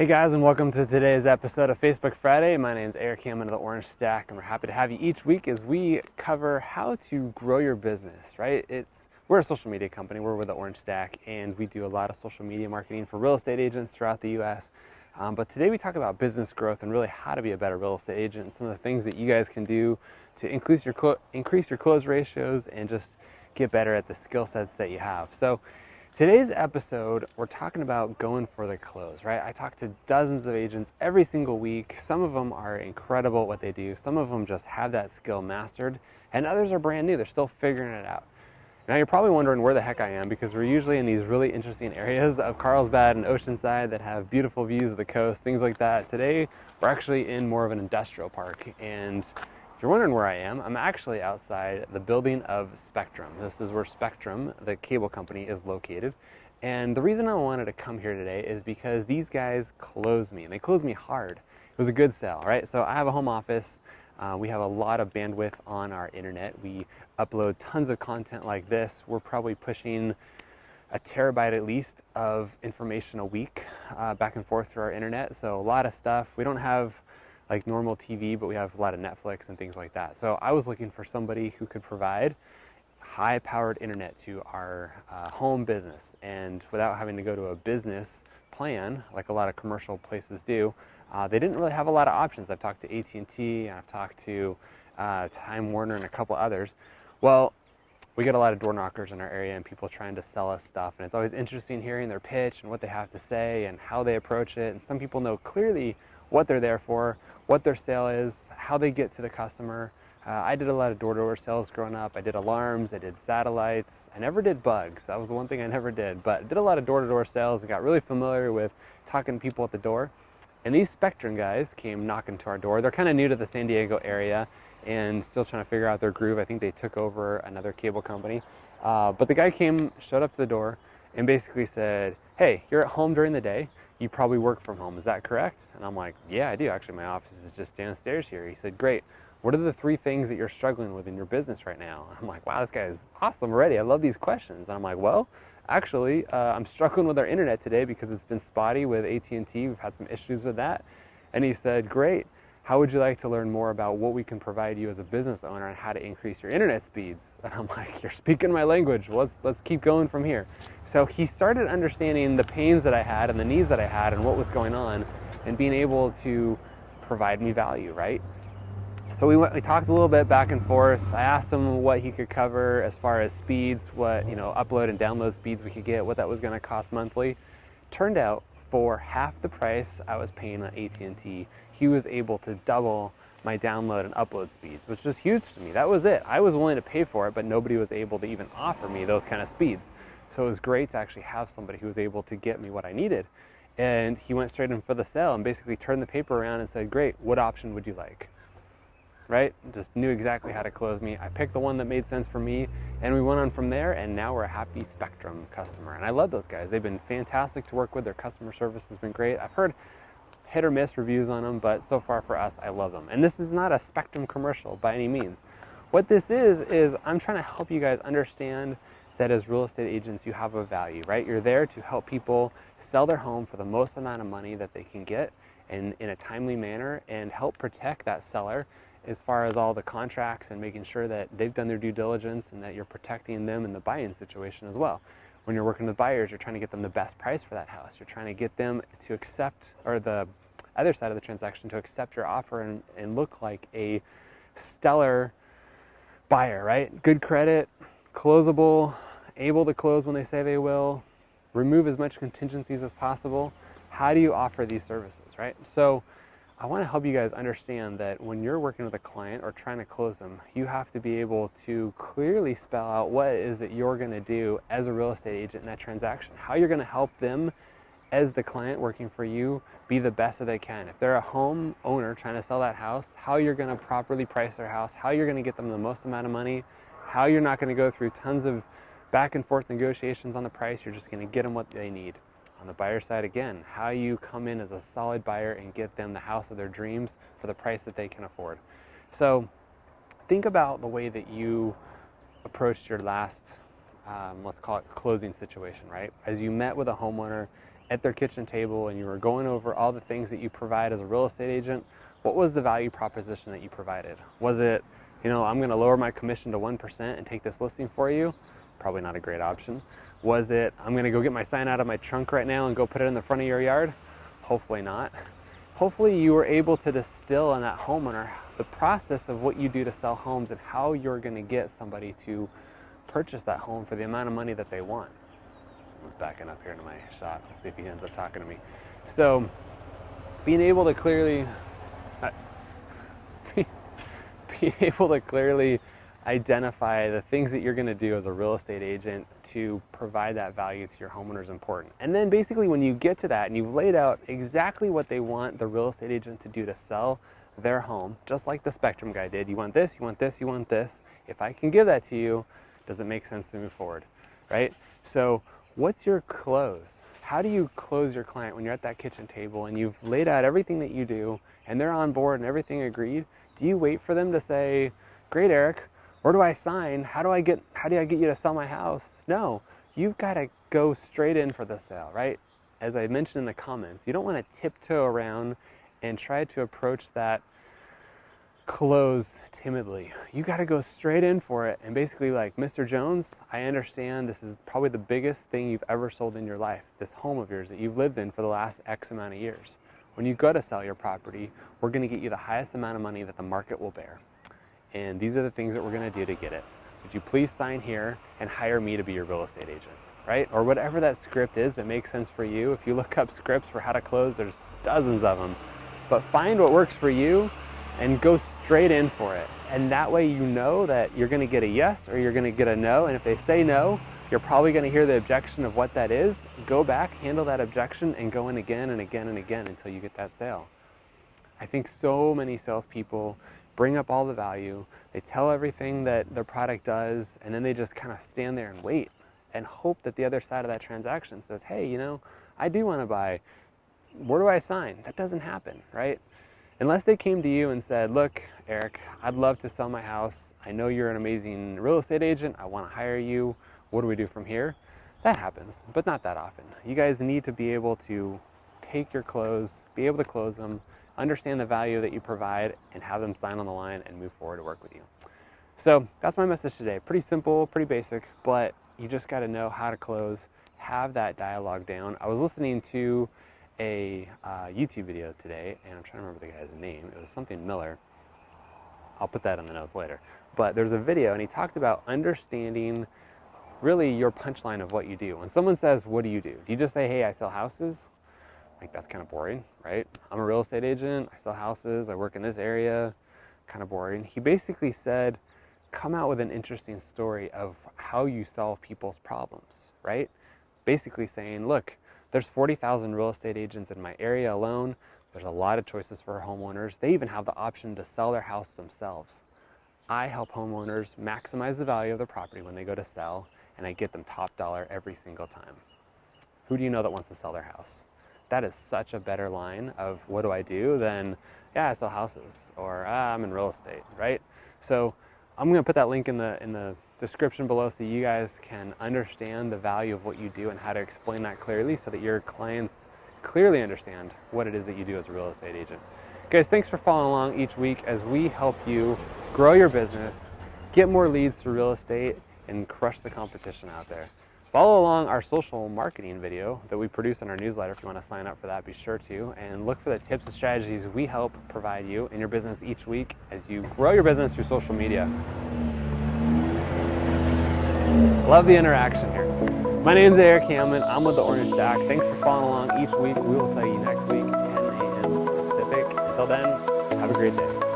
guys, and welcome to today's episode of Facebook Friday. My name is Eric Hammond of the Orange Stack, and we're happy to have you each week as we cover how to grow your business, right? We're a social media company. We're with the Orange Stack, and we do a lot of social media marketing for real estate agents throughout the U.S. But today we talk about business growth and really how to be a better real estate agent and some of the things that you guys can do to increase your close ratios and just get better at the skill sets that you have. So today's episode, we're talking about going for the close, right? I talk to dozens of agents every single week. Some of them are incredible at what they do. Some of them just have that skill mastered, and others are brand new. They're still figuring it out. Now you're probably wondering where the heck I am, because we're usually in these really interesting areas of Carlsbad and Oceanside that have beautiful views of the coast, things like that. Today, we're actually in more of an industrial park, and if you're wondering where I am, I'm actually outside the building of Spectrum. This is where Spectrum, the cable company, is located. And the reason I wanted to come here today is because these guys closed me, and they closed me hard. It was a good sale, right? So I have a home office. We have a lot of bandwidth on our internet. We upload tons of content like this. We're probably pushing a terabyte at least of information a week back and forth through our internet. So a lot of stuff. We don't have like normal TV, but we have a lot of Netflix and things like that. So I was looking for somebody who could provide high-powered internet to our home business, and without having to go to a business plan like a lot of commercial places do. They didn't really have a lot of options. I've talked to AT&T, and I've talked to Time Warner and a couple others. Well, we get a lot of door knockers in our area and people trying to sell us stuff, and it's always interesting hearing their pitch and what they have to say and how they approach it. And some people know clearly what they're there for, what their sale is, how they get to the customer. I did a lot of door-to-door sales growing up. I did alarms, I did satellites. I never did bugs. That was the one thing I never did, but I did a lot of door-to-door sales and got really familiar with talking to people at the door. And these Spectrum guys came knocking to our door. They're kind of new to the San Diego area and still trying to figure out their groove. I think they took over another cable company. But the guy showed up to the door and basically said, "Hey, you're at home during the day. You probably work from home. Is that correct?" And I'm like, "Yeah, I do. Actually, my office is just downstairs here." He said, "Great. What are the 3 things that you're struggling with in your business right now?" And I'm like, "Wow, this guy is awesome already. I love these questions." And I'm like, "Well, actually, I'm struggling with our internet today because it's been spotty with AT&T. We've had some issues with that." And he said, "Great. How would you like to learn more about what we can provide you as a business owner and how to increase your internet speeds?" And I'm like, "You're speaking my language. Let's keep going from here." So he started understanding the pains that I had and the needs that I had and what was going on, and being able to provide me value, right? So we talked a little bit back and forth. I asked him what he could cover as far as speeds, what upload and download speeds we could get, what that was going to cost monthly. Turned out for half the price I was paying on AT&T, he was able to double my download and upload speeds, which was huge to me. That was it. I was willing to pay for it, but nobody was able to even offer me those kind of speeds. So it was great to actually have somebody who was able to get me what I needed. And he went straight in for the sale and basically turned the paper around and said, "Great, what option would you like?" Right? Just knew exactly how to close me. I picked the one that made sense for me, and we went on from there, and now we're a happy Spectrum customer. And I love those guys. They've been fantastic to work with. Their customer service has been great. I've heard hit or miss reviews on them, but so far for us, I love them. And this is not a Spectrum commercial by any means. What this is I'm trying to help you guys understand that as real estate agents, you have a value, right? You're there to help people sell their home for the most amount of money that they can get and in a timely manner, and help protect that seller as far as all the contracts and making sure that they've done their due diligence and that you're protecting them in the buy-in situation as well. When you're working with buyers, you're trying to get them the best price for that house. You're trying to get them to accept, or the other side of the transaction, to accept your offer and look like a stellar buyer, right? Good credit, closable, able to close when they say they will, remove as much contingencies as possible. How do you offer these services, right? So I want to help you guys understand that when you're working with a client or trying to close them, you have to be able to clearly spell out what it is that you're going to do as a real estate agent in that transaction, how you're going to help them as the client working for you be the best that they can. If they're a home owner trying to sell that house, how you're going to properly price their house, how you're going to get them the most amount of money, how you're not going to go through tons of back and forth negotiations on the price, you're just going to get them what they need. On the buyer side, again, how you come in as a solid buyer and get them the house of their dreams for the price that they can afford. So think about the way that you approached your last, let's call it closing situation, right? As you met with a homeowner, at their kitchen table and you were going over all the things that you provide as a real estate agent, what was the value proposition that you provided? Was it, I'm going to lower my commission to 1% and take this listing for you? Probably not a great option. Was it, I'm going to go get my sign out of my trunk right now and go put it in the front of your yard? Hopefully not. Hopefully you were able to distill in that homeowner the process of what you do to sell homes and how you're going to get somebody to purchase that home for the amount of money that they want. Someone's backing up here into my shop. Let's see if he ends up talking to me. So being able to clearly identify the things that you're going to do as a real estate agent to provide that value to your homeowner is important. And then basically when you get to that and you've laid out exactly what they want the real estate agent to do to sell their home, just like the Spectrum guy did, you want this, you want this, you want this. If I can give that to you, does it make sense to move forward, right? So what's your close? How do you close your client when you're at that kitchen table and you've laid out everything that you do and they're on board and everything agreed? Do you wait for them to say, great, Eric, where do I sign? How do I get you to sell my house? No, you've got to go straight in for the sale, right? As I mentioned in the comments, you don't want to tiptoe around and try to approach that close timidly. You got to go straight in for it and basically like, Mr. Jones, I understand this is probably the biggest thing you've ever sold in your life, this home of yours that you've lived in for the last X amount of years. When you go to sell your property, we're going to get you the highest amount of money that the market will bear. And these are the things that we're going to do to get it. Would you please sign here and hire me to be your real estate agent, right? Or whatever that script is that makes sense for you. If you look up scripts for how to close, there's dozens of them. But find what works for you and go straight in for it. And that way you know that you're going to get a yes or you're going to get a no. And if they say no, you're probably going to hear the objection of what that is. Go back, handle that objection, and go in again and again and again until you get that sale. I think so many salespeople bring up all the value, they tell everything that their product does, and then they just kind of stand there and wait and hope that the other side of that transaction says, hey, I do want to buy. Where do I sign? That doesn't happen, right? Unless they came to you and said, look, Eric, I'd love to sell my house. I know you're an amazing real estate agent. I want to hire you. What do we do from here? That happens, but not that often. You guys need to be able to take your close, be able to close them, understand the value that you provide, and have them sign on the line and move forward to work with you. So that's my message today. Pretty simple, pretty basic, but you just got to know how to close, have that dialogue down. I was listening to a YouTube video today, and I'm trying to remember the guy's name. It was something Miller. I'll put that in the notes later. But there's a video, and he talked about understanding really your punchline of what you do. When someone says, what do? Do you just say, hey, I sell houses? Like, that's kind of boring, right? I'm a real estate agent, I sell houses, I work in this area, kind of boring. He basically said, come out with an interesting story of how you solve people's problems, right? Basically saying, look, there's 40,000 real estate agents in my area alone. There's a lot of choices for homeowners. They even have the option to sell their house themselves. I help homeowners maximize the value of their property when they go to sell, and I get them top dollar every single time. Who do you know that wants to sell their house? That is such a better line of what do I do than, yeah, I sell houses, or I'm in real estate, right? So I'm going to put that link in the description below so you guys can understand the value of what you do and how to explain that clearly so that your clients clearly understand what it is that you do as a real estate agent. Guys, thanks for following along each week as we help you grow your business, get more leads through real estate, and crush the competition out there. Follow along our social marketing video that we produce in our newsletter. If you want to sign up for that, be sure to. And look for the tips and strategies we help provide you in your business each week as you grow your business through social media. Love the interaction here. My name is Eric Hammond. I'm with the Orange Stack. Thanks for following along each week. We will see you next week, 10 a.m. Pacific. Until then, have a great day.